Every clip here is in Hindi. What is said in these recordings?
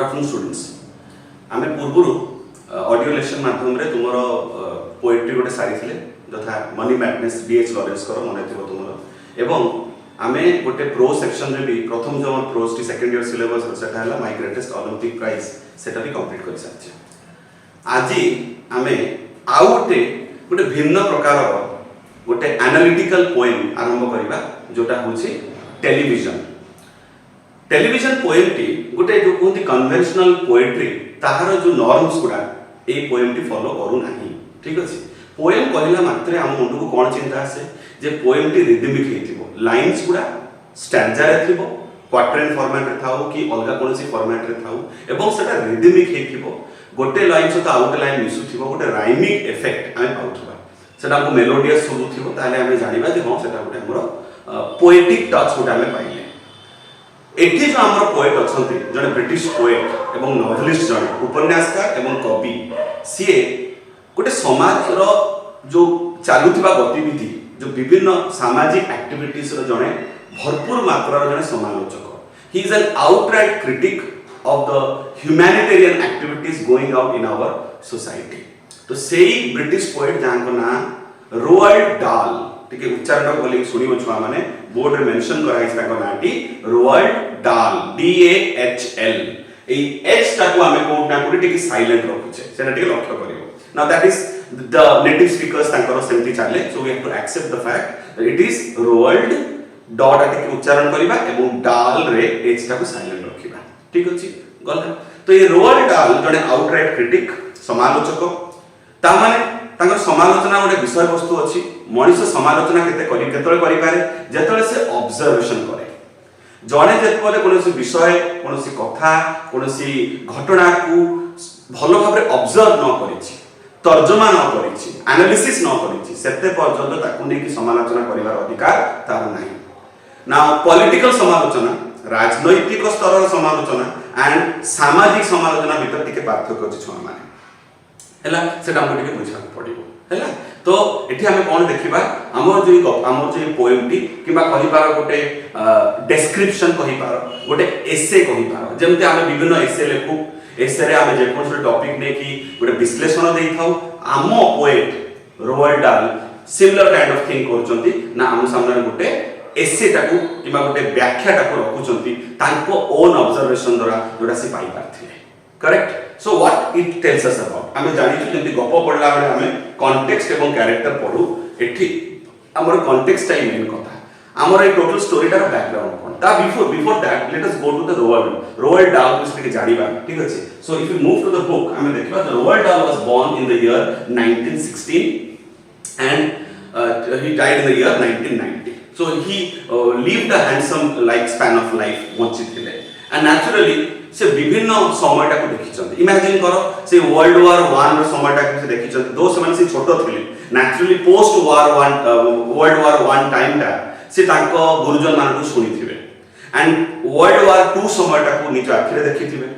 गुड आफ्टरनून स्टूडेंट्स आम पूर्व ऑडियो लेक्चर माध्यम रे तुमर पोएट्री गोटे सारी यथा मनी मैडनेस डीएच लॉरेंस मन थी तुम एवं आमे गोटे प्रो सेक्शन रे भी प्रथम जो प्रोज टी सेकंड ईयर सिलेबस सेटा हला माय ग्रेटेस्ट ओलंपिक प्राइज सेटा भी कंप्लीट कर सारछे। आज आमे आउटे गोटे भिन्न प्रकार गोटे एनालिटिकल पोएम आरंभ करबा जोटा होची टेलीविजन। टेलीविजन पोएम टी गोटे जो कहती कन्वेंशनल पोएट्री ताहार जो नॉर्म्स गुडा ए पोएम टी फॉलो करू नाही। ठीक अछि पोएम कहला मात्रे हम मुंड को कोन चिंता आसे जे पोएम टी रिदमिक हेतिबो लाइंस गुडा स्टैंजा रे थिबो क्वार्टरन फॉर्मेट रे थाओ कि अलगा कोनसी फॉर्मेट रे थाओ एवं सेटा रिदमिक हेतिबो गोटे लाइन सहित आउट लाइन मिसु थिबो गोटे राइमिंग इफेक्ट आमे पाउथबा सेटा को मेलोडियस सुरु थिबो ताले आमे जानिबा जे हां सेटा गोटे हमर पोएटिक टच गुडा आमे पाइले। एठी जो हमर पोएट अछंती जने ब्रिटिश पोएट एवं नोवेलिस्ट जने उपन्यासकार एवं कवि सीए गोटे समाज रो जो चालुथिबा गतिविधि जो विभिन्न सामाजिक एक्टिविटीज रो जने भरपूर मात्रा रो जने समालोचक। He is an outright critic of the humanitarian activities going out in our society. तो सेही ब्रिटिश पोएट जानको ना रोअल्ड डाल ठीक है उच्चारण बोली सुनिबो छुआ माने बोर्ड रे मेंशन कराइस ताको नाटी रोअल्ड डाल D A H L A H टाको हमें कोड ना कोडी टिक साइलेंट रखुचे सेना टिक लक्ष्य करियो। Now that is the native speakers तांकर सेमती चाले so we have to accept the fact that it is Roald Dahl टिक उच्चारण करिबा एवं डाल रे एच टाको साइलेंट रखिबा। ठीक अछि गला तो ये रोअल्ड डाल जने आउटराइट क्रिटिक समालोचक ता माने तांकर समालोचना गोटे विषय वस्तु अछि मनुष्य समालोचना करि पारे जेतले से ऑब्जर्वेशन करे जने जेतले कोनोसी विषय कोनोसी कथा कोनोसी घटना को भलो भाबरे ऑब्जर्व न करिछि तर्जमा न करिछि एनालिसिस न करिछि सेते पर्यंत ताकु नै कि समालोचना करिवार अधिकार तार नाही। नाउ पॉलिटिकल समालोचना राजनैतिक स्तर समालोचना एंड सामाजिक समालोचना भीतर टिके पार्थक्य अछि छुआ माने हैला सेटा हम टिके बुझा पड़िबो हैला। तो एठी हमें कोन देखिबा हमर जो पोएम टी किबा कहि पार गोटे डिस्क्रिप्शन कहि पार गोटे एसे कहि पार जेमते हमें विभिन्न एसे लेखु एसे रे हमें जे कोन टॉपिक ने कि गोटे विश्लेषण देई थाउ आम पोएट रोअल्ड डाल सिमिलर काइंड ऑफ थिंग करचंती ना हम सामने गोटे एसे टाकू किबा गोटे व्याख्या टाकू रखुचंती तांको ओन ऑब्जर्वेशन द्वारा जोटा से पाई पारथिले correct. So what it tells us about आमे जानि छु जेंति गप पढला बेले आमे कॉन्टेक्स्ट एवं कैरेक्टर पढू एठी हमर कॉन्टेक्स्ट टाइम मेन कथा हमर ए टोटल स्टोरीटार बैकग्राउंड कोन ता before that let us go to the Roald Dahl को से जानिबा। ठीक अछि so if you move to the book आमे देखबा the Roald Dahl was born in the year 1916 and he died in the year 1990. So he lived a handsome like span of life बंचिथिले and naturally से विभिन्न समयटा को देखिचंती इमेजिन करो से वर्ल्ड वार 1 रो समयटा को से देखिचंती दो समय से छोटो थिले नेचुरली पोस्ट वार 1 वर्ल्ड वार 1 टाइम ता से ताको गुरुजन मान को सुनिथिबे एंड वर्ल्ड वार 2 समयटा को निज आखिरे देखिथिबे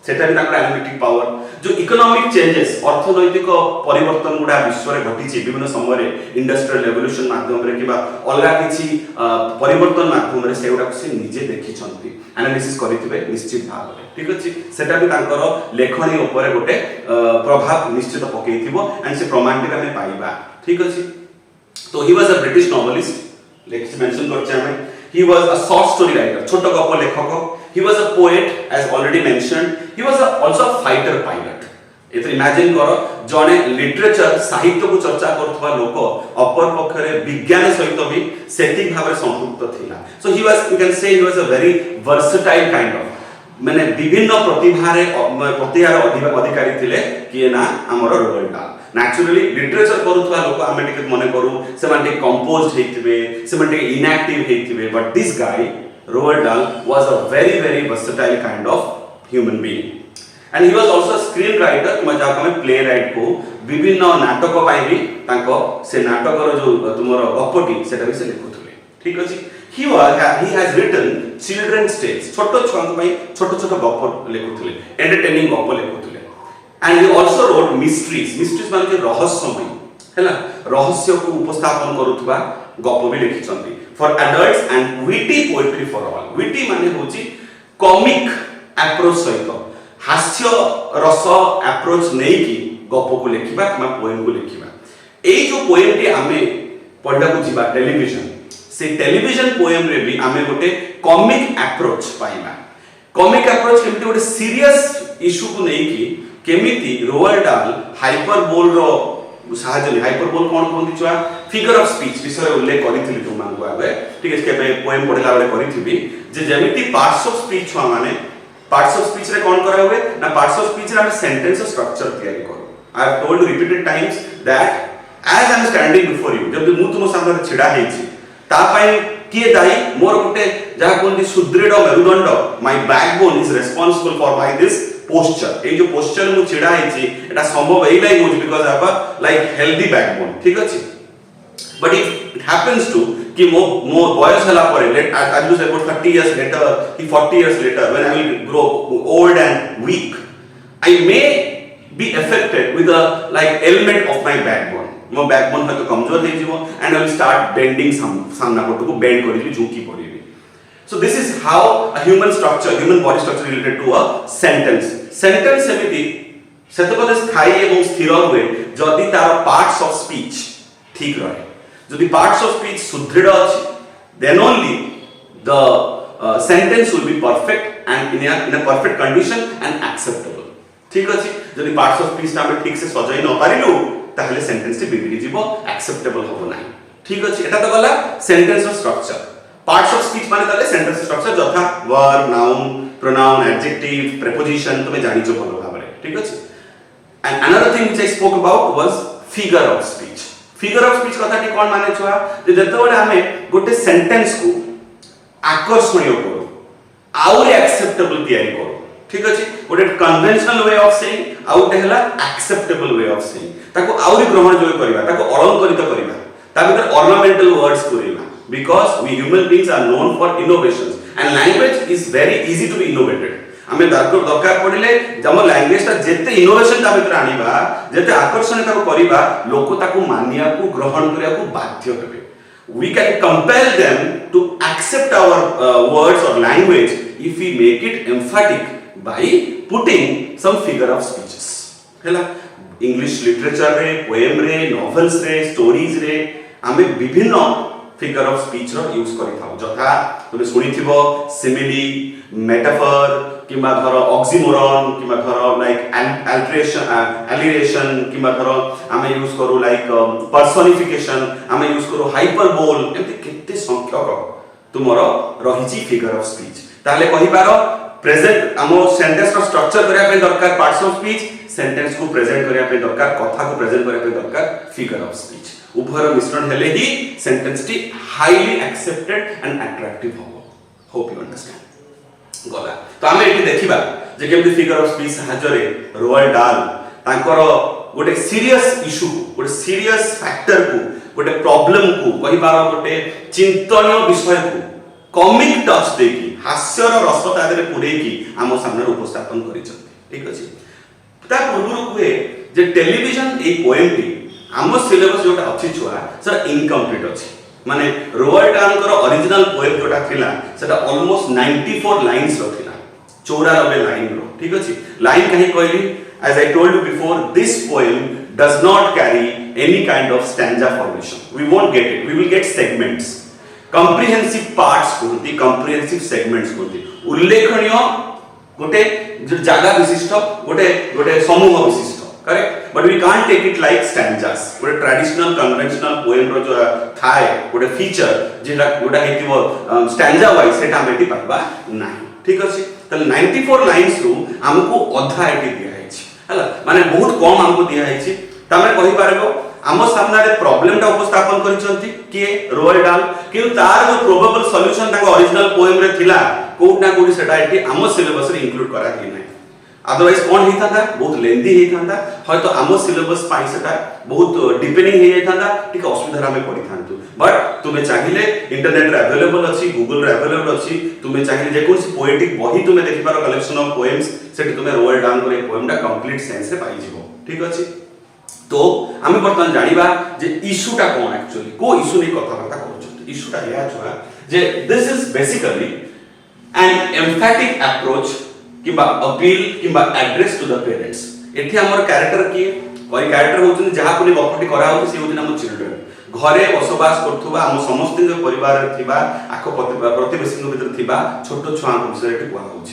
सेटा भी ताकर एनालिटिक पावर जो इकोनॉमिक चेंजेस अर्थनैतिक परिवर्तन गुडा विश्व रे घटिछि विभिन्न समय रे इंडस्ट्रियल रेवोल्यूशन माध्यम रे किबा अलगा किछि परिवर्तन माध्यम रे सेउडा से निजे देखिछंती एनालिसिस करिथिबे निश्चित भाव रे। ठीक अछि सेटा भी ताकर लेखनी ऊपर गोटे प्रभाव निश्चित पकेइथिबो एंड से प्रमाण टिका में पाइबा। ठीक अछि तो he was a British novelist let's mention करछे हमें he was a short story writer छोटो गप लेखक he was a poet as already mentioned he was also a fighter pilot। एत इमेजिन करो जने लिटरेचर साहित्य को चर्चा करथवा लोक अपर पक्षरे विज्ञान सहित भी सेटिंग भाबरे संपृक्त थिला। सो he was you can say he was a very versatile kind of माने विभिन्न प्रतिभार अधिकारी थिले कि ना हमर रोअल्ड डाल नेचुरली लिटरेचर करूथवा लोक आमे टिके मने करू से माने कंपोज्ड हेतिबे से माने inactive हेतिबे but this guy रोअल्ड Dahl was a very versatile kind of human being and he was also a screen writer तुम जा कमे प्ले राइट को विभिन्न नाटक पाई भी तांको से नाटक रो जो तुमरो गपटी सेटा भी से लिखुथले। ठीक अछि he has written children's tales छोटो छुआ पई छोटो गप लिखुथले एंटरटेनिंग गप लिखुथले and he also wrote mysteries माने रहस्यमय हैला रहस्य को उपस्थापन करूथबा गप भी लिखिचंती for adults and witty poetry for all। witty माने होची कॉमिक अप्रोच सहित हास्य रस अप्रोच नहीं कि गप को लिखा कि पोएम को लिखा यही जो पोएम टी आमे पढ़ा को जीवा टेलीविजन से टेलीविजन पोएम रे भी आमे गोटे कॉमिक अप्रोच पाइबा कॉमिक अप्रोच केमती गोटे सीरियस इशू को नहीं कि केमिति रोअल्ड डाल हाइपरबोल रो साहाଯ୍ୟ हाइपरबोल कोन कोन छुआ फिगर ऑफ स्पीच विषय उल्लेख करिथिली तुम मानकु आबे ठीक है के पोएम पढला बेले करिथिबी जे जेमिति पार्ट्स ऑफ स्पीच छुआ माने पार्ट्स ऑफ स्पीच रे कोन करा हुए ना पार्ट्स ऑफ स्पीच रे हम सेंटेंस स्ट्रक्चर तैयारी करू I have told repeated times that as I am standing before you जब मु तुम सामने छिडा हेछि ता पई किए दाई मोर गोटे जहा कोन सुदृढ़ मेरुदंड my backbone is responsible for my this posture ए जो पोस्चर मु छिडा हेछि एटा संभव एई लाइक होज because I have like healthy backbone ठीक अछि बट इट हैपेंस टू कि मो बॉयस हला पर लेट आज you say about 30 years later कि 40 years later when I will grow old and weak I may be affected with a like element of my backbone मो बैकबोन है तो कमजोर हो जीवो and I will start bending सामना पटको बेंड करिबी झुकी पड़िबी so this is how a human body structure related to a sentence सेमिति सेतबले स्थायी एवं स्थिर हुए जदि तार पार्ट्स ऑफ स्पीच ठीक रहे जदि पार्ट्स ऑफ स्पीच सुदृढ़ अछि then only the sentence will be perfect and in a perfect condition and acceptable ठीक अछि जदि पार्ट्स ऑफ स्पीच हम ठीक से सजाई न पारिलु ताहले सेंटेंस टी बिगड़ी जीवो एक्सेप्टेबल होबो नाही ठीक अछि एटा तो गला sentence structure parts of speech माने ताले सेंटेंस स्ट्रक्चर जथा verb noun pronoun adjective preposition तुमे जानि जो भलो भाबरे ठीक अछि and another thing which I spoke about was figure of speech कथा टी कोन माने छुआ जे जतबेले हमें गोटे सेंटेंस को आकर्षणीय करू आउर एक्सेप्टेबल तयारी करू ठीक अछि गोटे conventional way of saying out हेला एक्सेप्टेबल वे ऑफ सेइंग ताको आउर ग्रहण जोय करबा ताको अलंकारित करबा ता भीतर ऑर्नामेंटल वर्ड्स करबा because we human beings are known for innovations and language is very easy to be innovated हमें दरकार पड़िले जम लैंग्वेज ता जेते इनोवेशन ता भीतर आनिबा जेते आकर्षण ताको करिबा लोक ताको मानिया को ग्रहण करिया को बाध्य हेबे we can compel them to accept our words or language if we make it emphatic by putting some figure of speeches हैला इंग्लिश लिटरेचर रे पोएम रे नॉवेल्स रे स्टोरीज रे हमें विभिन्न फिगर ऑफ स्पीच रो यूज करि थाउ जथा तुमे सुनि थिबो सिमिली मेटाफर किबा धर ऑक्सिमोरन किबा धर लाइक एलिरेशन किबा धर हमें यूज करू लाइक पर्सोनिफिकेशन हमें यूज करू हाइपरबोल एमति केते संख्यक तुमरो रहिची फिगर ऑफ स्पीच ताले कहि पारो प्रेजेंट हमो सेंटेंस रो स्ट्रक्चर करिया पे दरकार पार्ट्स ऑफ स्पीच सेंटेंस को प्रेजेंट करिया पे दरकार कथा को प्रेजेंट करिया पे दरकार फिगर ऑफ स्पीच उभर मिश्रण हेले ही सेंटेंस टी हाईली एक्सेप्टेड एंड अट्रैक्टिव हो होप यू अंडरस्टैंड गला तो हमें एठी देखिबा जे केमति फिगर ऑफ स्पीच सहायरे रोअल्ड डाल तांकर गोटे सीरियस इशू गोटे सीरियस फैक्टर को गोटे प्रॉब्लम को कहि बार गोटे चिंतनीय विषय को कॉमिक टच देकी हास्यर रस तादरे पुरेकी हम सामने उपस्थापन करिसथि ठीक अछि ता पूर्वरु कुए जे टेलीविजन ए पोएम टी आम सिलेबस जोटा अछि छुआ सर इनकम्प्लीट अछि माने रोअल्ड डाल कर ओरिजिनल पोएम जोटा थिला सेटा ऑलमोस्ट 94 लाइंस रो थिला 94 लाइन रो ठीक अछि लाइन कहि कहली as I told you before this poem does not carry any kind of stanza formation we won't get it we will get segments comprehensive parts कोंती comprehensive segments कोंती उल्लेखनीय गोटे जागा विशिष्ट गोटे समूह विशिष्ट correct but we can't take it like stanzas गोटे ट्रेडिशनल कन्वेंशनल पोएम रो जो थाए गोटे फीचर जेटा गोटा हेतिबो स्टैंजा वाइज सेटा मेटी पाबा नाही ठीक अछि तले 94 लाइंस रु हमको अधा एटी दिया हैछि हला माने बहुत कम हमको दिया हैछि तमे कहि पारबो हम सामने रे प्रॉब्लम ता उपस्थापन करिसंती के रोअल्ड डाल कि तार जो प्रोबेबल सॉल्यूशन ताको ओरिजिनल पोएम रे थिला कोट ना कोट सेटा एटी हम सिलेबस रे इंक्लूड करा कि नै अदरवाइज कोन हिता था बहुत लेंदी हिता था हयतो आमो सिलेबस पाई सेटा बहुत डिपेंडिंग हे जाता था ठीक असुविधा हमें पड़ी थांतु बट तुमे चाहिए इंटरनेट रे अवेलेबल अछि गूगल रे अवेलेबल अछि तुमे चाहिए जे कोनसी पोएटिक बही तुमे देखि पारो कलेक्शन ऑफ पोएम्स सेठी तुमे रोल डाउन करे पोएम दा कंप्लीट सेंस रे पाई जिवो ठीक अछि तो हम बर्तन जानिबा जे इशूटा कोन एक्चुअली को इशू नै कथा बार्ता करू इशूटा या छुआ जे this is basically an emphatic approach किंबा अपील किंबा एड्रेस टू द पेरेंट्स एठी हमर कैरेक्टर की कोई कैरेक्टर होउछन जहा कोनी गपटी करा होउछ से होउछन हम चिल्ड्रन घरे बसवास करथुबा हम समस्त परिवार रे थिबा आखो प्रतिवेशी भीतर थिबा छोट छुआ विषय एठी कुआ होउछ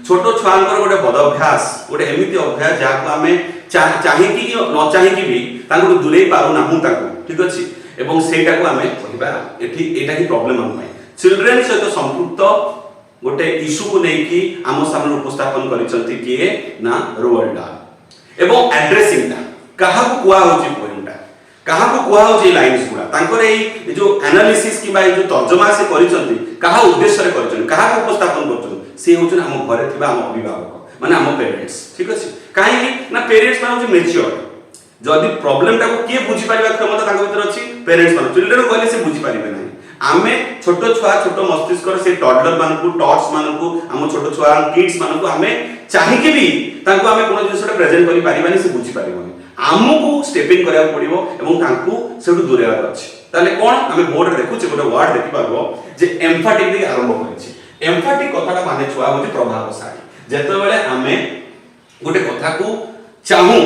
छोट छुआंकर गोटे बद अभ्यास गोटे एमिति अभ्यास जहाको आमे चाहि कि न चाहि कि भी तांको दुलै पारु नाहु तांको ठीक अछि एवं सेटा को आमे कहिबा एठी एटा ही प्रॉब्लम हम पाई चिल्ड्रन सहित संपृक्त गोटे इशू को लेकी आम सामने उपस्थापन करिसंती किए ना रोल्ड डाल एवं एड्रेसिंग दा कहा को कुआ होची पोएमटा कहा को कुआ होची लाइन्स गुडा तांकर ए जो एनालिसिस किबा ए जो तर्जमा से करिसंती कहा उद्देश्य रे करिसंती कहा को उपस्थापन करछन से होचन हम घरे थिबा हम अभिभावक माने हम पेरेंट्स ठीक अछि काहे कि ना पेरेंट्स माने होची मैच्योर जदि प्रॉब्लम टा को के बुझी पारिबा क्षमता तांको भीतर अछि पेरेंट्स माने चिल्ड्रन कहले से बुझी पारिबे नाही आमे छोट छुआ छोट मस्तिष्क से टॉडलर मान को टॉट्स मान को हम छोट छुआ किड्स मान को हमें चाहि के भी तांको हमें कोनो जिंसटा प्रेजेंट करि पारिबानी से बुझी पारिबोनी हमकु स्टेपिंग करिया पड़िबो एवं तांको सेटु दूरेवा अछि ताले कोन हमें बोर्ड रे देखु छै गोटे वर्ड देखि पारबो जे एम्फैटिक दे आरंभ करिछि एम्फैटिक कथाटा माने छुआ होछि प्रभावशाली जेते बेले हमें गोटे कथा को चाहू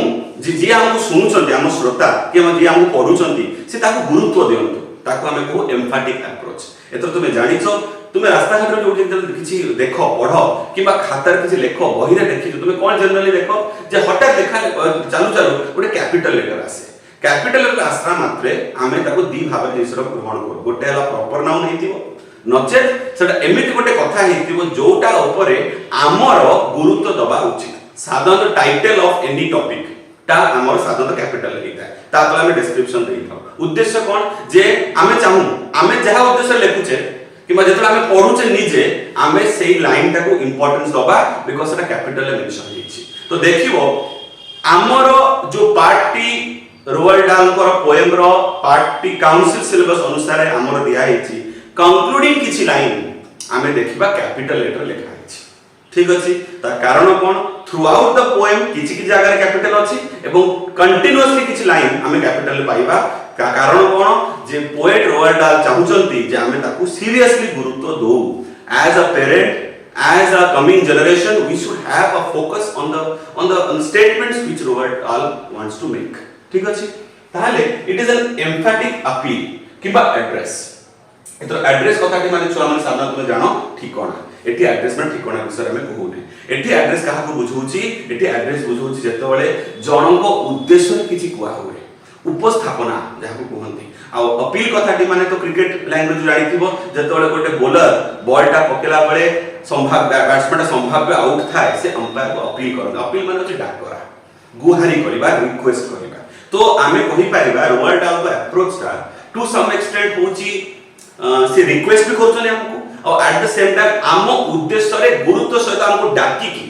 जे हमकु सुनुचंती हम श्रोता कि हम जे हमकु पढुचंती से ताको गुरुत्व दियंतु ताको हमें को एम्फैटिक अप्रोच एतो तुमे जानिछो तुमे रास्ता घाट रे जोटी किछि देखो पढो किबा खातार किछि लेखो बहिरे देखिछो तुमे कोन जनरली देखो जे हटात देखा चालू चालू गोटे कैपिटल लेटर आसे कैपिटल लेटर आस्था मात्रे आमे ताको दी भाबे जिसर ग्रहण करू गोटे हला प्रॉपर नाउन हेतिबो नचे सेटा एमिति गोटे कथा हेतिबो जोटा ऊपरे आमर गुरुत्व दबा उचित साधारण टाइटल ऑफ एनी टॉपिक ता आमर साधारण कैपिटल हेता ता तले हम डिस्क्रिप्शन देई थाउ उद्देश्य कोन जे आमे चाहू आमे जहा उद्देश्य लेखुचे किबा जेतला आमे पढुचे निजे आमे सेही लाइन टाको इंपोर्टेंस दबा बिकॉज़ सेटा कैपिटल ले मेंशन हेछि तो देखिबो आमर जो पार्टी रोल्ड डाल कर पोएम रो पार्टी काउंसिल सिलेबस अनुसार आमर दिया हेछि कंक्लूडिंग किछि लाइन आमे देखिबा कैपिटल लेटर लेखा हेछि ठीक अछि ता कारण कोन थ्रू आउट द पोएम किछि कि जगह रे कैपिटल अछि एवं कंटीन्यूअसली किछि लाइन आमे कैपिटल पाइबा का कारण कोन जे पोएट रोल्ड डाल चाहुचंती जे आमे ताकू सीरियसली गुरुत्व दो as a parent as a coming generation we should have a focus on the statements which Roald Dahl wants to make ठीक अछि ताले it is an emphatic appeal किबा एड्रेस एतो एड्रेस कथाटी माने छुआ माने सामना तुमे जानो ठिकाना एटी एड्रेस माने ठिकाना विषय में कहूने एटी एड्रेस काहा को बुझौची एटी एड्रेस बुझौची जेते बेले जनक उद्देश्य किछि कुआ होय उपस्थापना जहाको कहंती आ अपील कथाटी माने तो क्रिकेट लैंग्वेज जानिथिबो जेते बेले गोटे बॉलर बॉलटा पकेला बेले संभाव्य बैट्समैन संभाव्य आउट थाए से अंपायर को अपील करन अपील माने होची डाक करा गुहारी करबा रिक्वेस्ट करबा तो आमे कहि पारिबा रोल्ड डाल को अप्रोच ता टू सम एक्सटेंट होची से रिक्वेस्ट भी करछले हमको और एट द सेम टाइम आम उद्देश्य रे गुरुत्व सहित हमको डाकी की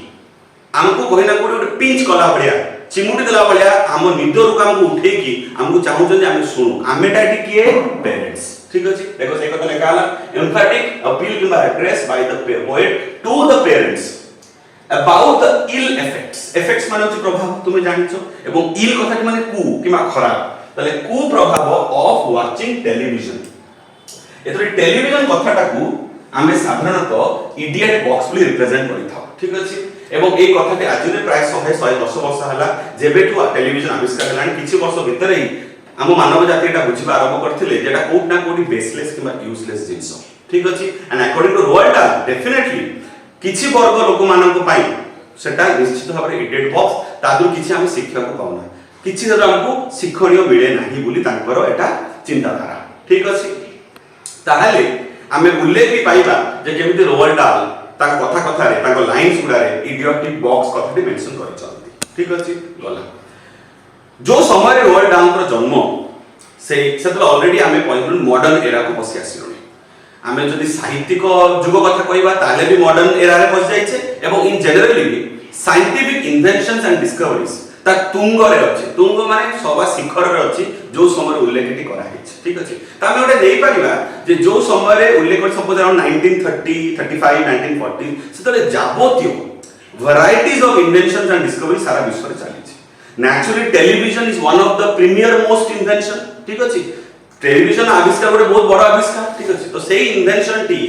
हमको कहिना कोडे पिंच कला बढिया चिमुटी देला बढिया हम निदर को हमको उठे की हमको चाहू जे हम सुनु आमेटा किए पेरेंट्स ठीक अछि देखो से कथा लेखाला एम्फैटिक अपील किबा address by the poet to the parents about the ill effects माने होची प्रभाव तुमे जानिछो एवं इल कथा माने कु किबा खराब तले कु प्रभाव ऑफ वाचिंग टेलीविजन एतरे टेलीविजन कथाटा को आमे साधारणतः इडियट बॉक्स বুলি रिप्रेजेंट करिथाउ ठीक अछि एवं ए कथाटे आज रे प्राय 110 वर्ष हला जेबेठु टेलीविजन आविष्कार हलानी किछि वर्ष भितर ही हम मानव जाति एटा बुझिबा आरंभ करथिले जेटा कोट ना कोडी बेसलेस किबा यूजलेस जिंस ठीक अछि एंड अकॉर्डिंग टू रोल्ड डाल डेफिनेटली किछि वर्ग लोक मानन को पाई सेटा निश्चित भाबरे इडियट बॉक्स तादु किछि हम शिक्षा को पाउना किछि जरा हमको शिक्षणीय मिले नाही बोली तांकर एटा चिंताधारा ठीक अछि ताहाले आमे उल्लेख भी पाइबा जे केमिति रोल्ड डाल ता कथा कथा रे ता लाइन्स गुडा रे इडियोटिक बॉक्स कथाटी मेंशन करि चलती ठीक अछि गला जो समय रोल्ड डाल कर जन्म से सेतल ऑलरेडी आमे पॉइंट मॉडर्न एरा को पसी आसिलोनी आमे जदि साहित्यिक जुग कथा कहबा ताले भी मॉडर्न एरा रे पसी जाइछे एवं इन generally scientific inventions and discoveries ता तुंग रे अछि तुंग माने सवा शिखर रे अछि जो समय उल्लेखटी करा हिछ ठीक अछि ता हम ओटे देई परिबा जे जो समय रे उल्लेख सपोज अराउंड 1930 35 1940 सेतले जाबोतियो varieties of inventions and discovery सारा विश्व रे चली छै naturally television is one of the premier most invention ठीक अछि टेलीविजन आविष्कार गोटे बहुत बड़ा आविष्कार ठीक अछि तो सेही इन्वेंशन टी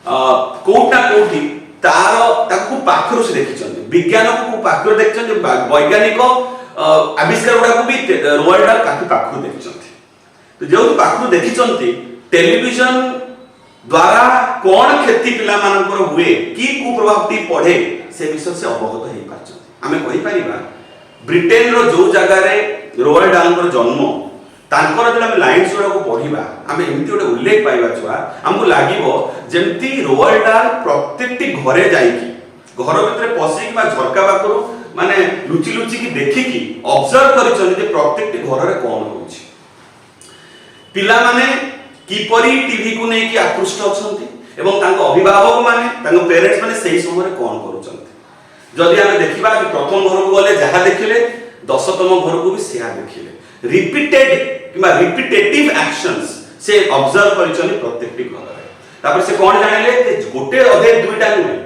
कोटा कोठी तार ताकू पाखरु से देखिछन्ती विज्ञान को पाखरु देखिछन्ती वैज्ञानिक आविष्कार गुडा को भी रोवाल्ड डाल काफी पाखरु देखिछन्ती तो जो पाखरु देखिछन्ती टेलीविजन द्वारा कौन क्षति पिला मानकर हुए की कुप्रभाव टी पढ़े से विषय से अवगत हेई पाछन आमे कहि परिबा ब्रिटेन रो जो जगह रे रोवाल्ड डाल जन्म तांकर जब आम लाइन्स गुड़ा को पढ़ा आम एमती गोटे उल्लेख पाइबा छुआ आमको लगे जमती रोवाल्ड डाल प्रत्येक घरे जाइकी घर भीतर पशिक झरका पाखु माने लुचि लुचि की देखिकी ऑब्जर्व करिसथि प्रत्येक घर रे कोन होउछि पिला माने किपरि टीवी को नै कि आकृष्ट अछंती एवं तांको अभिभावक माने तांको पेरेंट्स माने सेही समय कोन करूचंती जदि आमे देखिबा कि प्रथम घर को गले जहा देखिले 10तम घर को भी सेहा देखिले रिपीटेड किबा रिपीटेटिव एक्शंस से ऑब्जर्व करिसथि प्रत्येक घर रे तापर से कोन जानिले गोटे अधे दुईटा नुहे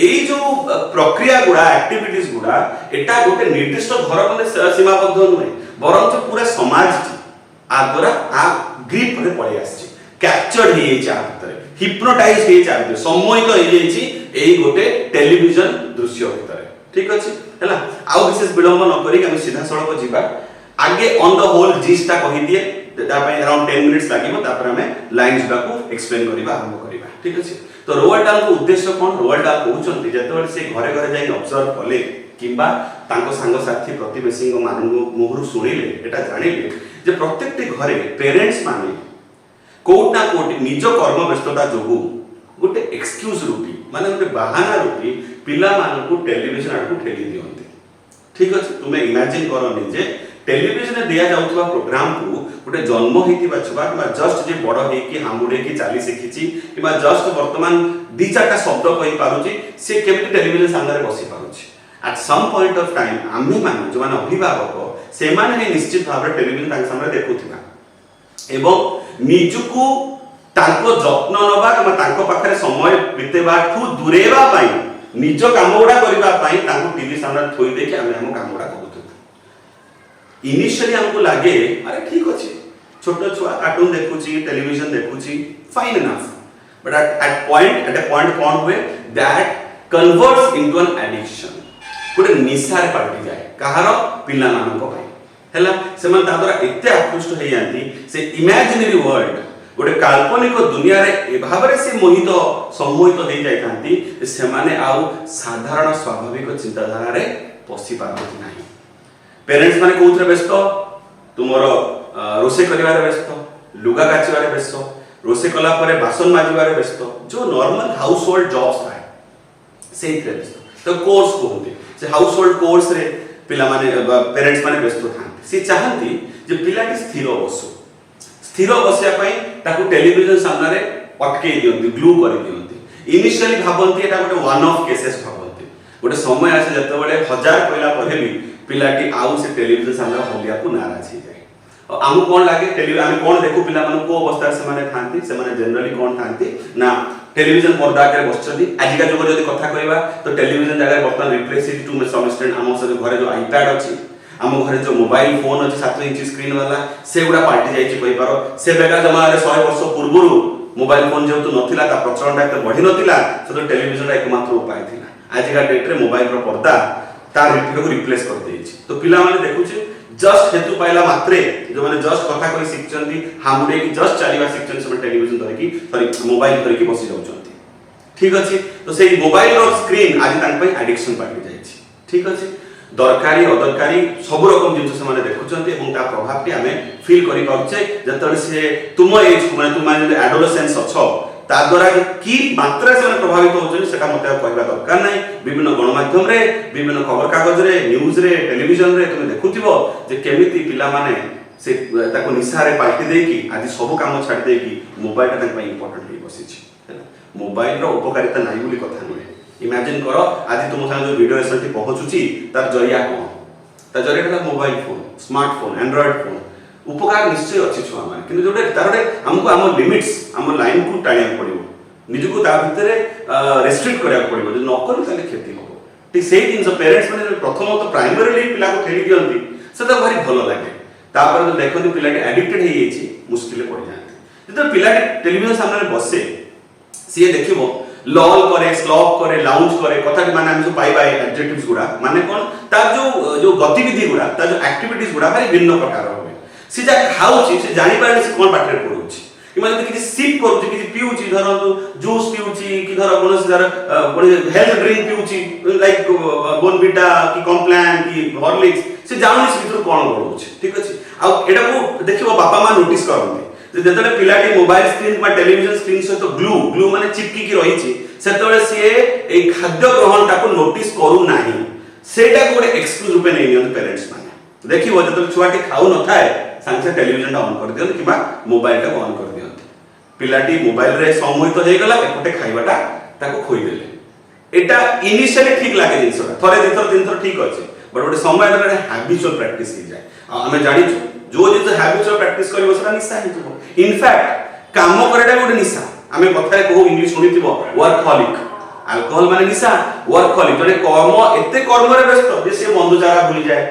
एई जो प्रक्रिया गुडा एक्टिविटीज गुडा एटा गोटे निर्दिष्ट घर माने सीमाबद्ध नुहे बरंच पूरा समाज आ द्वारा आ ग्रिप रे पळे आछि कैप्चर्ड हे जाय आ भीतर हिप्नोटाइज हे जाय भीतर सम्मोहित हे जायछि एई गोटे टेलीविजन दृश्य भीतर ठीक अछि हला आ विशेष विलंब न करी हम सीधा सड़क जिबा आगे ऑन द होल जिस्टा कहि दिए ता पय अराउंड 10 मिनिट्स लागिबो तापर हमें लाइन्स को एक्सप्लेन करिबा आरंभ करिबा ठीक अछि तो रोवाल्ड डाल को उद्देश्य कोन रोवाल्ड डाल कहउचंती जेतबे से घरे घरे जाई ऑब्जर्व कले किबा तांको संग साथी प्रतिवेशी को मानन मुहरु सुनिले एटा जानिले जे प्रत्येकटी घरे पेरेंट्स माने कोट ना कोट निज कर्म व्यस्तता जोगु गोटे एक्सक्यूज रूपी माने गोटे बहाना रूपी पिला मान को टेलीविजन आडू ठेली दियंती ठीक अछि तुमे इमेजिन करो जे टेलीविजन दिया जाउतबा प्रोग्राम को गोटे जन्म हेतिबा छुबा किबा जस्ट जे बड़ हे कि हामुडे कि चाली सिखिछि किबा जस्ट वर्तमान दी चारटा शब्द कहि पारुछि से केमिति टेलीविजन सामने बसी पारुछि at some point of time आम्ही मान जो माने अभिभावक से माने निश्चित भाव टेलीविजन तांके सामने देखुथिबा एवं निजुकु तांको जत्न नबा किबा तांको पाखरे समय बितेबा ठु दुरेबा पई निज काम गुडा करिबा पई तांको टीवी सामने थोई देके आमे हम काम गुडा करूथु इनिशियली हमको लागे अरे ठीक अछि छोटो छुआ कार्टून देखुची टेलीविजन देखुची fine enough but at a point कोन हुए that converts into an addiction गोटे निशा रे पार्टी जाए कहार पिला मानको पई हैला सेमन ता द्वारा एते आकृष्ट हे जानती से इमेजिनरी वर्ल्ड गोटे काल्पनिक दुनिया रे ए भाबरे से मोहित सम्मोहित हे जाय थांती से माने आउ साधारण स्वाभाविक चिंताधारा रे पसी पारती नाही पेरेंट्स माने कोउथरे व्यस्त तुमरो रोसे करिवारे व्यस्त लुगा काचिवारे व्यस्त रोसे कला परे बासन माजिवारे व्यस्त जो नॉर्मल हाउस होल्ड जॉब्स थाए सेइथरे व्यस्त तो कोर्स कोहते से हाउस होल्ड कोर्स रे पिला माने पेरेंट्स माने व्यस्त थांती से चाहंती जे पिलाटी स्थिर बसिया पई ताकू टेलीविजन सामने रे अटके दियंती ग्लू करि दियंती इनिशियली भाबंती एटा गोटे वन ऑफ केसेस भाबंती गोटे समय आसे जते बेले 1000 पहिला परे भी पिलाटी आउ से टेलीविजन सामने होलिया को नाराज हे जाय और आमु कोन लागे टेलीविजन आमे कोन देखु पिला माने को अवस्था से माने थांती से माने जनरली कोन थांती ना टेलीविजन पर्दा के बसछदी आजिका जुग जदी कथा कहबा तो टेलीविजन जगह बर्तमान replace it to some extent आम सब घरे जो आईपैड अछि आम घरे जो मोबाइल फोन अछि 7 इंच स्क्रीन वाला से गुडा पार्टी जाई छि कहि पारो से बेगा जमा रे 100 वर्ष पूर्वरु मोबाइल फोन जेतु नथिला ता प्रचलन एते बढ़ी नथिला से तो टेलीविजन एकमात्र उपाय थिला आजिका डेट रे मोबाइल रो पर्दा तार रिप्लेस को रिप्लेस कर देई छि तो पिला माने देखु छि जस्ट हेतु पाइला मात्रे जो माने जस्ट कथा कहि शिक्षन्ती हामुडे की जस्ट चालीवा शिक्षन सब टेलीविजन धरि की सॉरी मोबाइल धरि की बसी जाउछन्ती ठीक अछि तो सेही मोबाइल रो स्क्रीन आज तान पई एडिक्शन पाटी जाई छि ठीक अछि दरकारी अदरकारी सब रकम जिंस से माने देखुछन्ती एवं ता प्रभाव टी हमें फील करि पाउछे जतले से तुम एज माने तुम माने एडोलेसेंस अछो ता द्वारा की मात्रा से प्रभावित होछन सेटा मते कहबा दरकार नै विभिन्न गणमाध्यम रे विभिन्न खबर कागज रे न्यूज रे टेलीविजन रे तुम देखुथिबो जे केमिति पिला माने से ताको निशा रे पाल्टी देकी आज सब काम छाडी देकी मोबाइल ता पई इंपोर्टेंट हे बसी छि मोबाइल रो उपकारिता नै बोली कथा नै इमेजिन करो आज तुम संग जो वीडियो एसटी पहुंचुची तार जरिया कोन ता जरिया mobile phone smartphone Android phone उपकार निश्चय अछि छुआ माने किंतु जोटे तारडे हमको हम लिमिट्स हम लाइन को टाणिया पड़िबो निजको ता भितरे रेस्ट्रिक्ट करिया पड़िबो जे नकर ताले खेती हो ठीक सेही दिन जो पेरेंट्स माने प्रथम तो प्राइमरीली पिला को ठेली दियंती सेता भारी भलो लागे तापर तो देखो पिलाटी एडिक्टेड हे छि मुश्किल पड़ जाते जब पिलाटी टेलीविजन सामने बसे सी देखिबो लॉल करे स्लॉप करे लाउंज करे कथा माने हम सब पाई बाय एडजेक्टिव्स गुडा माने कोन तार जो गतिविधि गुडा तार जो एक्टिविटीज गुडा भारी भिन्न प्रकार होय से जा खाउची से जानि पारे से कोन पाठरे पढुची कि मतलब किछि सिप करूची किछि पिउची धरंतु जूस पिउची कि धर कोन से कोन हेल्थ ड्रिंक पिउची लाइक बोनविटा कि कॉम्प्लान कि हॉर्लिक्स से जानि से भितर कोन गडुची ठीक अछि आ एडा को देखिबो बापा मा नोटिस करंती जेतले पिलाटी मोबाइल स्क्रीन बा टेलीविजन स्क्रीन सहित ग्लू माने चिपकी की रहिछि सेतबेले से ए खाद्य ग्रहण ताको नोटिस करू नाही सेटा को एक्सक्लूज रूपे नै नियन पेरेंट्स माने देखिबो जेतले छुआटी खाउ न थाए सांगे टेलीविजन ऑन कर दियन किबा मोबाइल टा ऑन कर दियन पिलाटी मोबाइल रे सम्मोहित हो गेला एकोटे खाइबाटा ताको खोइ देले एटा इनिशियली ठीक लागे जिंसटा थरे दिथर तीन थर ठीक अछि बट ओटे समय धरे हैबिचुअल प्रैक्टिस हो जाए हमें जानि जो जिंस हैबिचुअल प्रैक्टिस करबो सेटा निशा हिजबो इनफैक्ट काम करैटा गोटे निशा हमें कथा को इंग्लिश सुनिथिबो वर्कहॉलिक अल्कोहल माने निशा वर्कहॉलिक जने कर्म एते कर्म रे व्यस्त जे से बंधु जारा भूली जाए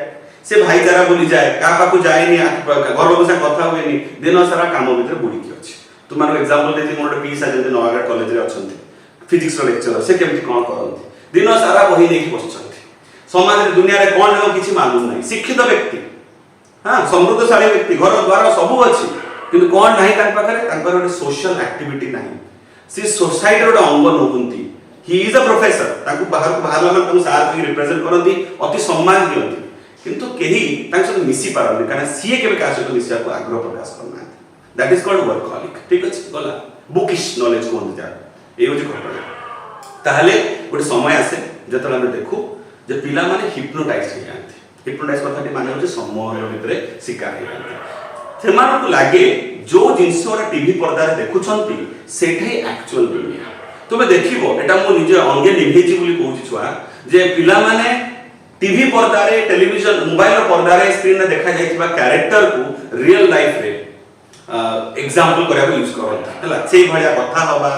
से भाईचारा भूली जाए का पाकु जाएनी घर लोक से कथा होएनी दिन सारा काम भीतर बुड़ी की अछि तुम मानो एग्जांपल देती मोर पीस आ जंते नवागढ़ कॉलेज रे अछंती फिजिक्स रो लेक्चरर से केमति कोन करंती दिन सारा बही नेकी बसछंती समाज रे दुनिया रे कोन न किछि मालूम नै शिक्षित व्यक्ति हां समृद्धशाली व्यक्ति घर द्वार सब अछि किंतु कोन नाही तान पाखरे तांकर ଗୋଟେ सोशल एक्टिविटी नाही से सोसाइटी रो अंग नहुंती ही इज अ प्रोफेसर ताकू बाहर लगा ताकू साथ में रिप्रेजेंट करंती अति सम्मान दियंती किंतु केही तांक सहित मिसी पारन कारण सीए केबे का सहित मिसिया को आग्रह प्रकाश करना दैट इज कॉल्ड वर्कहॉलिक ठीक अछि गला बुकिश नॉलेज कोन जा ए होची घटना ताहले ଗୋଟେ समय आसे जतला हम देखू जे पिला माने हिप्नोटाइज हो जांती हिप्नोटाइज कथाटी माने होचे समूह भितर शिकार हो जांती सेमान को लागे जो जिंस ओरा टीवी पर्दा रे देखुछंती सेठे एक्चुअल दुनिया तुमे देखिबो एटा मो निजे अंगे निभेची बोली कहूची छुआ जे पिला माने टीवी पर्दा रे टेलीविजन मोबाइल पर्दा रे स्क्रीन रे देखा जायतिबा कैरेक्टर को रियल लाइफ रे एग्जांपल करा यूज करत हला सेई भलिया कथा होबा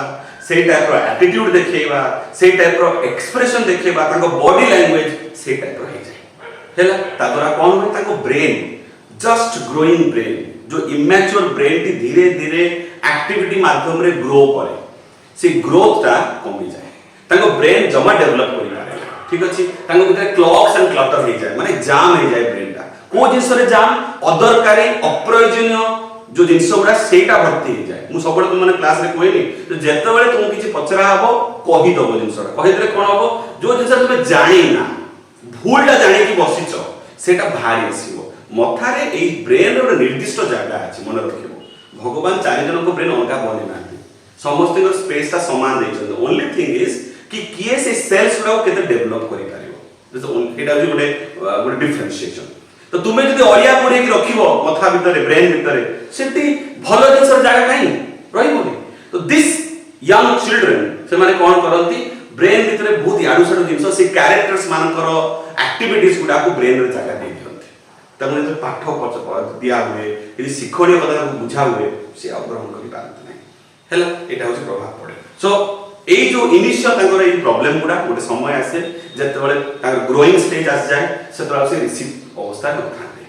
सेई टाइप रो एटीट्यूड देखेबा सेई टाइप रो एक्सप्रेशन देखेबा ताको बॉडी लैंग्वेज सेई टाइप रो हे जाय हला ता द्वारा कोन होय ताको ब्रेन जस्ट ग्रोइंग ब्रेन जो इमैच्योर ब्रेन टी धीरे धीरे एक्टिविटी माध्यम रे ग्रो करे से ग्रोथ ता कमी जाय ताको ब्रेन जमा डेवलप करि पारे ठीक अछि ताको भीतर क्लॉक्स एंड क्लटर हे जाय माने जाम हे जाय ब्रेन ता को जिंस रे जाम अदरकारी अप्रयोजनीय जो जिंस गुडा सेटा भर्ती हे जाय मु सबले तुम माने क्लास रे कोइनी तो जेते बेले तुम किछि पचरा हबो कहि दबो जिंसटा कहि देले कोन हबो जो जिंस तुम जानि ना भूलटा जानि कि बसिचो सेटा भारी आसीबो मथारे एई ब्रेन रो निर्दिष्ट जागा अछि मन रखिबो भगवान चारि जन को ब्रेन अलगा बने नाथि समस्त को स्पेस ता समान दैछन ओनली थिंग इज कि किए से सेल्स गुडा केते डेवलप करि पारिबो जस एटा जे गोटे डिफरेंशिएशन तो तुमे जदि अलिया पुरे कि रखिबो मथा भितरे ब्रेन भितरे सेटी भलो जिंस जागा काई रहिबो तो दिस यंग चिल्ड्रन से माने कोन करंती ब्रेन भितरे बहुत याडू सडू जिंस से कैरेक्टर्स मानकर एक्टिविटीज गुडा को ब्रेन रे जागा दे दियंती तमने जो पाठ पच दिया हुए यदि शिक्षणीय कथा को बुझा हुए से ग्रहण करि पारत नै हैला एटा होची प्रभाव पड़े सो एई जो इनिशियल तांकर एई प्रॉब्लम गुडा गोटे समय आसे जते बेले तांकर ग्रोइंग स्टेज आस जाय सेतरा से रिसीव अवस्था न थाते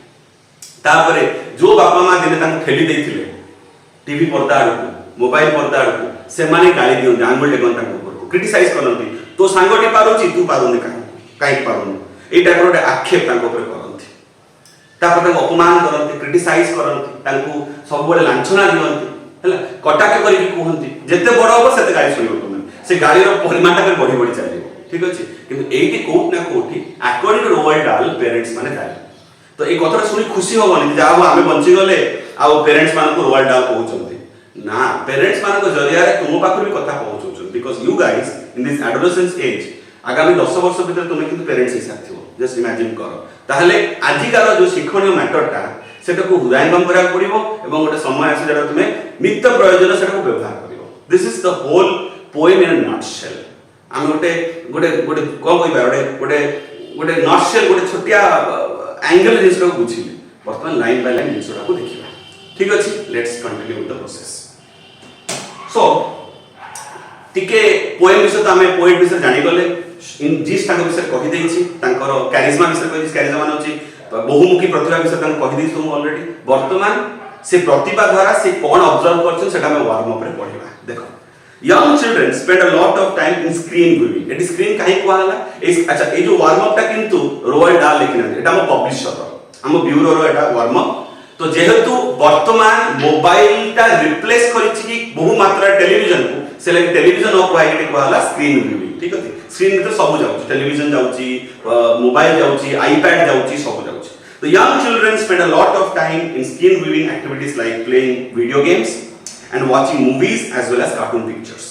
तापरे जो बापा मां दिने तांको ठेली देथिले टीवी पर्दा आडू मोबाइल पर्दा आडू से माने गाली दियन आंगुल टेकन तांको ऊपर क्रिटिसाइज करनती तो सांगटी पारुची तू पारुनी काई पारुनी एटा गोटे आक्षेप तांको ऊपर करनती तापर तांको अपमान करनती क्रिटिसाइज करनती तांको सब बेले लांछना दियंती हला कटाके करी कहंती जते बड़ हो सेते गाली सुनिबो तुम से गाली रो परिमाण ता बढ़ी बढ़ी चलिबो ठीक अछि किंतु एठी कोट ना कोठी अकॉर्डिंग टू रोवाल्ड डाल पेरेंट्स माने दाई तो ए कथा सुनी खुशी होबनी जा हो हमें बंची गले आ पेरेंट्स मान को रोवाल्ड डाल कहउचंती ना पेरेंट्स मान को जरिया रे तुम पाखर भी कथा पहुंचुचन because you guys in this adolescence age आगामी 10 वर्ष भीतर तुम किंतु पेरेंट्स हिसाब थिबो जस्ट इमेजिन करो ताहले आजि कार जो शिक्षणीय मैटरटा सेटा को हृदयंगम करा पड़िबो एवं गोटे समय आसे जेटा तुमे नित्य प्रयोजन सेटा को व्यवहार करिवो this is the whole poem in a nutshell हम गोटे गोटे गोटे को कहिबा गोटे नटशेल गोटे छोटिया एंगल जिसको बुझिले वर्तमान लाइन बाय लाइन जिसको को देखिबा ठीक अछि let's continue with the process so टिके पोएम विषय त हमें पोएट विषय जानि गले इन जिस तांको विषय कहि देछि तांकर कैरिज्मा विषय कहि कैरिज्मा मान अछि बहुमुखी प्रतिभा विषय तांको कहि देछि तुम ऑलरेडी वर्तमान से प्रतिभा द्वारा से कोन ऑब्जर्व करछन सेटा में वार्म अप रे पढिबा देखो young children spend a lot of time in screen viewing eighty screen काहे कोहाला अच्छा ए जो वार्म अप टा किंतु रोयल डाल लेकिन एटा हम पब्लिशर हम ब्यूरो रो एटा वार्म अप तो जेहेतु वर्तमान मोबाइल टा रिप्लेस करिछि कि बहु मात्रा टेलीविजन को से like television of white Kohala screen viewing ठीक अछि स्क्रीन तो सब जाउछि टेलीविजन जाउछि मोबाइल जाउछि आईपैड जाउछि सब जाउछि the young children spend a lot of time in screen viewing activities like playing video games and watching movies as well as cartoon pictures.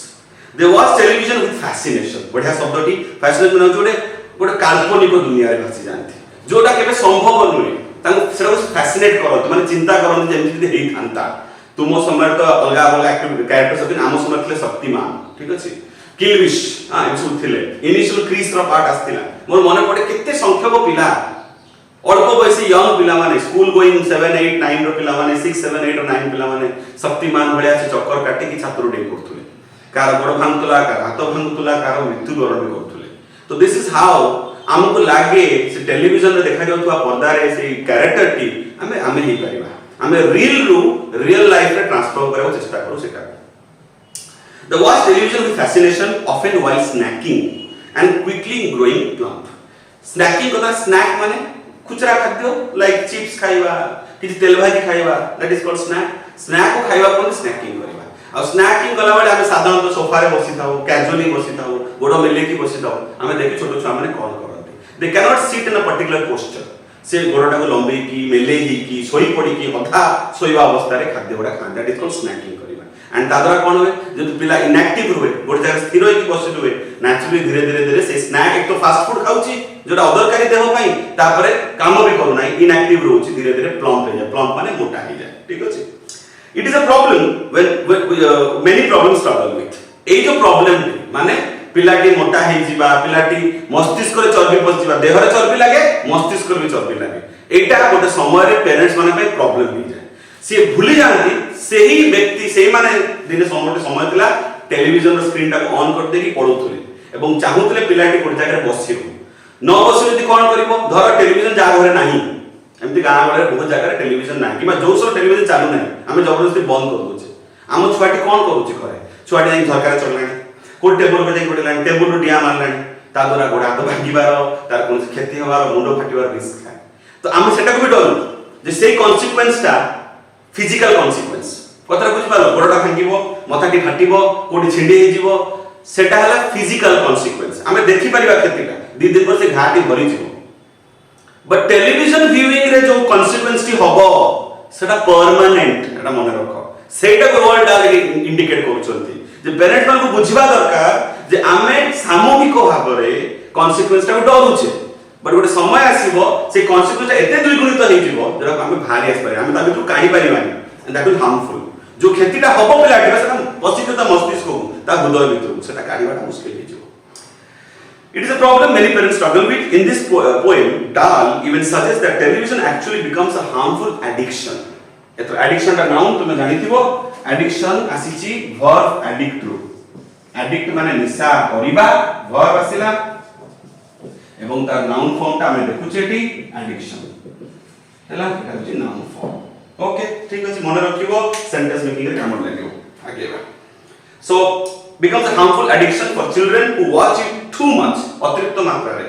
They watch television with fascination. बढ़िया शब्दटी fascination मतलब जोड़े गोटे काल्पनिक दुनिया रे भासी जानती जोटा केबे संभव नुहे तांको सेटा फैसिनेट करत माने चिंता करत जेमि जदि हेई थांता तुम समय तो अलगा अलगा कैरेक्टर सब आम समय थे शक्तिमान ठीक अछि किलविश हां ए सब थिले इनिशियल क्रीज रो पार्ट आस्तिला मोर मने पड़े केते संख्यक पिला अल्प बयसी यंग पिला माने स्कूल गोइंग 7 8 9 रो पिला माने 6 7 8 और 9 पिला माने शक्तिमान भलिया से चक्कर काटी कि छात्र डे करथुले कार गोड़ भांगतुला कार हाथ भांगतुला कार मृत्यु वरण करथुले तो दिस इज हाउ हमको लागे से टेलीविजन रे देखा जाउथवा पर्दा रे से कैरेक्टर टी हमें ही परिबा हमें रियल लाइफ रे ट्रांसफर करबो चेष्टा करू सेटा the watch television with fascination often while snacking and quickly growing plump snacking कथा स्नैक माने खुचरा खाद्य लाइक चिप्स खाइबा किछि तेल भाजी खाइबा दैट इज कॉल्ड स्नैक को खाइबा कोन स्नैकिंग करबा आ स्नैकिंग गला बेले हम साधारणतः सोफा रे बसी थाउ कैजुअली बसी थाउ गोडो मिले की बसी थाउ हमें देखि छोटो छुआ माने कोन करते they can not sit in a particular posture से गोडटा को लंबे की मेले ही की सोई पड़ी की अधा सोईबा अवस्था रे खाद्य गोडा खान that is called snacking and दादरा कोन होय जब पिला इनएक्टिव रुवे गोटे जगह स्थिर होई की बसी रुवे नेचुरली धीरे धीरे से स्नैक एक तो फास्ट फूड खाउची जोटा अदरकारी देह पई तापरे काम भी करू नाही इनएक्टिव रहउची धीरे धीरे प्लम्प हो जाय प्लम्प माने मोटा हो जाय ठीक अछि it is a problem when many problems struggle with ए जो प्रॉब्लम माने पिलाटी मोटा हे जिबा पिलाटी मस्तिष्क रे चर्बी पस जिबा देह रे चर्बी लागे मस्तिष्क रे भी चर्बी लागे एटा गोटे समय रे पेरेंट्स माने पे प्रॉब्लम हो जाय से भूली जानती सेही व्यक्ति सेही माने दिने समय थिला टेलीविजन रो स्क्रीन टा ऑन कर देकी पढुथुले एवं चाहुथले पिलाटी कोन जगह बसिरो न बसी यदि कोन करबो धर टेलीविजन जा घरे नाही एमती गां वाले बहुत जगह टेलीविजन नाही किबा जो सो टेलीविजन चालू नाही हमें जबरदस्ती बंद कर दोचे हम छुआटी कोन करूची घरे छुआटी जाई झरकार चललानी को टेबल पे जाई कोडलानी टेबल रो डिया मारलानी ता द्वारा गोडा हाथ भांगीबार तार कोन क्षति होबार मुंडो फाटीबार रिस्क थाए तो हम सेटा को भी डर जे से कॉन्सिक्वेंस टा फिजिकल कॉन्सिक्वेंस कतरा बुझ पालो गोडटा भांगीबो मथाटी फाटीबो कोडी छिंडी हे जीवो सेटा हला फिजिकल कॉन्सिक्वेंस हमें देखि परिबा क्षतिटा दी दिन पर से घाटी भरी जीवो बट टेलीविजन व्यूइंग रे जो कॉन्सिक्वेंस टी हबो सेटा परमानेंट एटा मन रखो सेटा को वर्ल्ड डाले इंडिकेट करूचंती जे पेरेंट मान को बुझिबा दरकार जे आमे सामूहिक भाबरे कॉन्सिक्वेंस टा को डरुचे बट गोटे समय आसीबो से कॉन्सिक्वेंस एते द्विगुणित हे जीवो जरा हमें भारी आस पारे हमें ता बितु काहि परिबानी एंड दैट इज हार्मफुल जो क्षतिटा हबो पिलाटी सेटा पसित मस्तिष्क को ता हृदय बितु सेटा काढिबाटा मुश्किल हे जीवो It is a problem many parents struggle with. In this poem, Dahl even suggests that television actually becomes a harmful addiction. एतो addiction का नाम तुम जानिथिबो addiction आसीची verb addict रू addict माने निशा करिबा verb आसिला एवं तार नाउन फॉर्म ता हमें देखुचेटी addiction हैला एटा होची नाउन फॉर्म ओके ठीक अछि मन रखिबो सेंटेंस मेकिंग रे काम लागिबो आगे बा so becomes a harmful addiction for children who watch it too much अतिरिक्त मात्रा रे